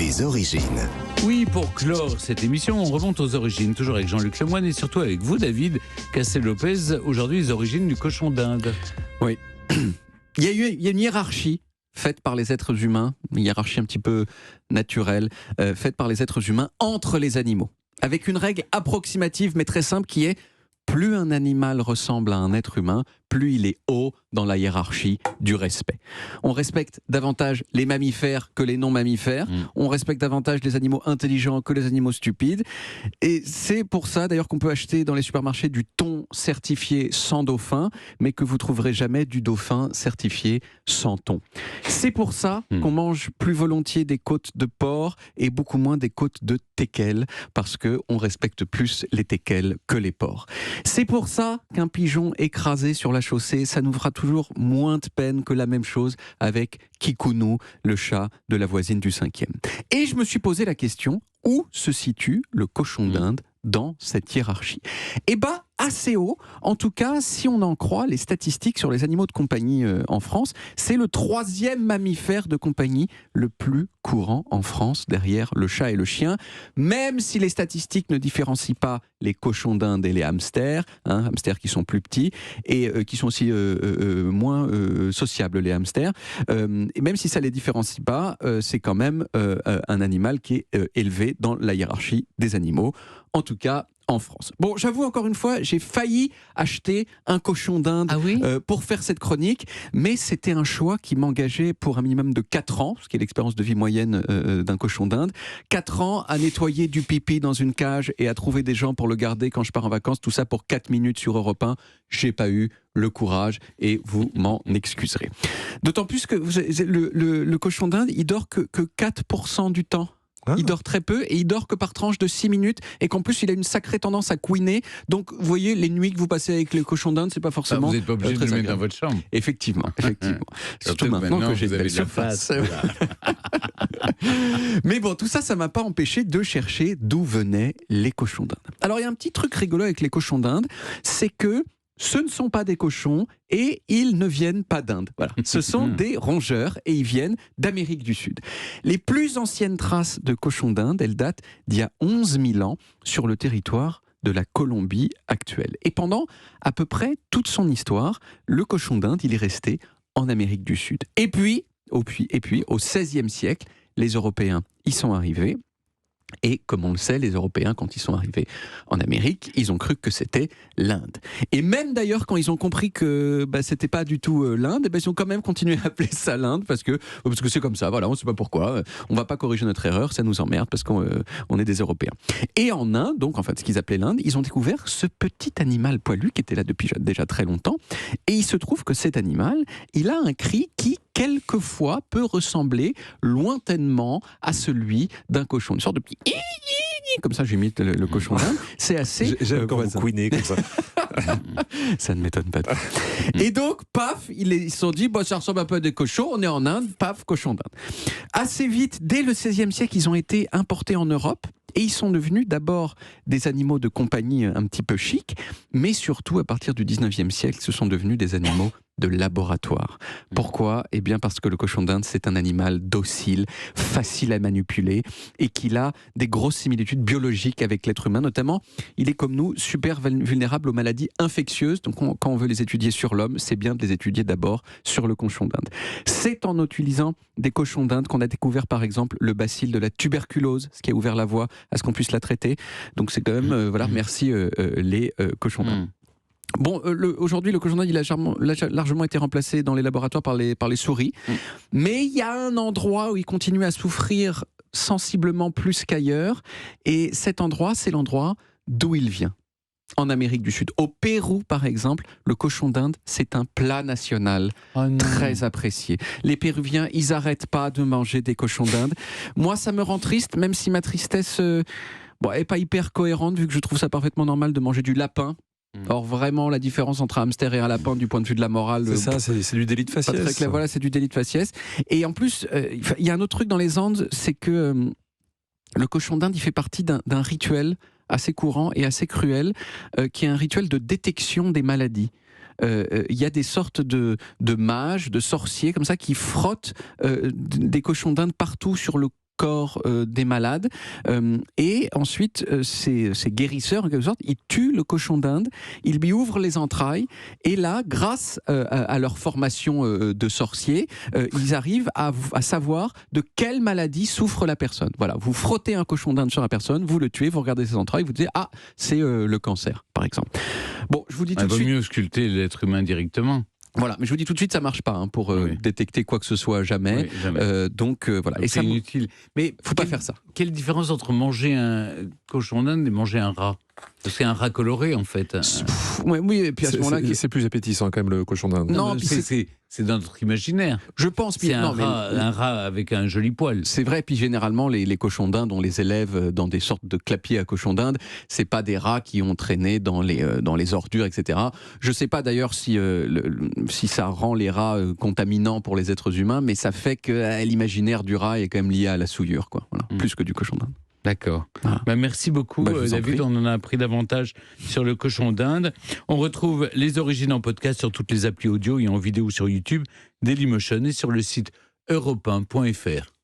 Les origines. Oui, pour clore cette émission, on remonte aux origines, toujours avec Jean-Luc Lemoyne et surtout avec vous, David Cassel-Lopez. Aujourd'hui, les origines du cochon d'Inde. Oui. Il y a une hiérarchie faite par les êtres humains, une hiérarchie un petit peu naturelle, faite par les êtres humains entre les animaux. Avec une règle approximative mais très simple qui est: plus un animal ressemble à un être humain, plus il est haut dans la hiérarchie du respect. On respecte davantage les mammifères que les non-mammifères. On respecte davantage les animaux intelligents que les animaux stupides. Et c'est pour ça d'ailleurs qu'on peut acheter dans les supermarchés du thon certifié sans dauphin, mais que vous trouverez jamais du dauphin certifié sans thon. C'est pour ça qu'on mange plus volontiers des côtes de porc et beaucoup moins des côtes de teckel, parce qu'on respecte plus les teckels que les porcs. C'est pour ça qu'un pigeon écrasé sur la chaussée, ça nous fera toujours moins de peine que la même chose avec Kikounou, le chat de la voisine du 5e. Et je me suis posé la question, où se situe le cochon d'Inde dans cette hiérarchie? Eh bien, assez haut. En tout cas, si on en croit les statistiques sur les animaux de compagnie en France, c'est le 3e mammifère de compagnie le plus courant en France, derrière le chat et le chien, même si les statistiques ne différencient pas les cochons d'Inde et les hamsters, hamsters qui sont plus petits et qui sont aussi moins sociables, les hamsters. Et même si ça ne les différencie pas, c'est quand même un animal qui est élevé dans la hiérarchie des animaux, en tout cas en France. Bon, j'avoue encore une fois, j'ai failli acheter un cochon d'Inde pour faire cette chronique, mais c'était un choix qui m'engageait pour un minimum de 4 ans, ce qui est l'expérience de vie moyenne d'un cochon d'Inde. 4 ans à nettoyer du pipi dans une cage et à trouver des gens pour le garder quand je pars en vacances, tout ça pour 4 minutes sur Europe 1. J'ai pas eu le courage et vous m'en excuserez. D'autant plus que le cochon d'Inde, il dort que 4% du temps. Il dort très peu et il dort que par tranche de 6 minutes et qu'en plus il a une sacrée tendance à couiner. Donc vous voyez, les nuits que vous passez avec les cochons d'Inde, c'est pas forcément vous n'êtes pas obligé de le mettre dans votre chambre. Effectivement. Surtout maintenant que j'ai une belle surface. Mais bon, tout ça, ça m'a pas empêché de chercher d'où venaient les cochons d'Inde. Alors il y a un petit truc rigolo avec les cochons d'Inde, c'est que ce ne sont pas des cochons et ils ne viennent pas d'Inde. Voilà. Ce sont des rongeurs et ils viennent d'Amérique du Sud. Les plus anciennes traces de cochons d'Inde, elles datent d'il y a 11 000 ans sur le territoire de la Colombie actuelle. Et pendant à peu près toute son histoire, le cochon d'Inde, il est resté en Amérique du Sud. Et puis au XVIe siècle, les Européens y sont arrivés. Et comme on le sait, les Européens, quand ils sont arrivés en Amérique, ils ont cru que c'était l'Inde. Et même d'ailleurs, quand ils ont compris que c'était pas du tout l'Inde, ils ont quand même continué à appeler ça l'Inde, parce que c'est comme ça, voilà, on ne sait pas pourquoi. On va pas corriger notre erreur, ça nous emmerde, parce qu'on est des Européens. Et en Inde, donc en fait, ce qu'ils appelaient l'Inde, ils ont découvert ce petit animal poilu qui était là depuis déjà très longtemps. Et il se trouve que cet animal, il a un cri qui, quelquefois, peut ressembler lointainement à celui d'un cochon. Une sorte de petit... Comme ça, j'imite le cochon d'Inde. C'est assez... J'aime quand vous couinez comme ça. Ça ne m'étonne pas. Et donc, paf, ils se sont dit, ça ressemble un peu à des cochons, on est en Inde, paf, cochon d'Inde. Assez vite, dès le XVIe siècle, ils ont été importés en Europe. Et ils sont devenus d'abord des animaux de compagnie un petit peu chics, mais surtout, à partir du XIXe siècle, ce sont devenus des animaux de laboratoire. Pourquoi ? Eh bien parce que le cochon d'Inde, c'est un animal docile, facile à manipuler, et qu'il a des grosses similitudes biologiques avec l'être humain. Notamment, il est comme nous, super vulnérable aux maladies infectieuses. Donc quand on veut les étudier sur l'homme, c'est bien de les étudier d'abord sur le cochon d'Inde. C'est en utilisant des cochons d'Inde qu'on a découvert par exemple le bacille de la tuberculose, ce qui a ouvert la voie à ce qu'on puisse la traiter. Donc c'est quand même, merci les cochons d'Inde. Bon, aujourd'hui, le cochon d'Inde, il a largement été remplacé dans les laboratoires par les souris. Mais il y a un endroit où il continue à souffrir sensiblement plus qu'ailleurs. Et cet endroit, c'est l'endroit d'où il vient. En Amérique du Sud. Au Pérou, par exemple, le cochon d'Inde, c'est un plat national très apprécié. Les Péruviens, ils n'arrêtent pas de manger des cochons d'Inde. Moi, ça me rend triste, même si ma tristesse n'est pas hyper cohérente, vu que je trouve ça parfaitement normal de manger du lapin. Or vraiment la différence entre un hamster et un lapin du point de vue de la morale, c'est ça, c'est du délit de faciès. Pas très clair. Voilà, c'est du délit de faciès. Et en plus, il y a un autre truc dans les Andes, c'est que le cochon d'Inde, il fait partie d'un rituel assez courant et assez cruel, qui est un rituel de détection des maladies. Il y a des sortes de mages, de sorciers comme ça qui frottent des cochons d'Inde partout sur le corps des malades. Et ensuite, ces guérisseurs, en quelque sorte, ils tuent le cochon d'Inde, ils lui ouvrent les entrailles, et là, grâce à leur formation de sorciers, ils arrivent à savoir de quelle maladie souffre la personne. Voilà, vous frottez un cochon d'Inde sur la personne, vous le tuez, vous regardez ses entrailles, vous dites « Ah, c'est le cancer », par exemple. Bon, je vous dis tout de suite... Il vaut mieux sculpter l'être humain directement. Voilà, mais je vous dis tout de suite, ça marche pas pour détecter quoi que ce soit, jamais. Oui, jamais. Donc voilà. Donc, et c'est ça, inutile. Mais faut pas faire ça. Quelle différence entre manger un cochon d'Inde et manger un rat? C'est un rat coloré, en fait. Oui, et puis à ce moment-là, C'est plus appétissant quand même le cochon d'Inde. Non, puis c'est dans notre imaginaire. je pense. C'est un rat avec un joli poil. C'est vrai, puis généralement, les cochons d'Inde, on les élève dans des sortes de clapiers à cochons d'Inde. C'est pas des rats qui ont traîné dans les ordures, etc. Je sais pas d'ailleurs si ça rend les rats contaminants pour les êtres humains, mais ça fait que l'imaginaire du rat est quand même lié à la souillure, quoi. Voilà, plus que du cochon d'Inde. D'accord. Ah. Merci beaucoup, David. On en a appris davantage sur le cochon d'Inde. On retrouve les origines en podcast sur toutes les applis audio et en vidéo sur YouTube, Dailymotion et sur le site europe1.fr.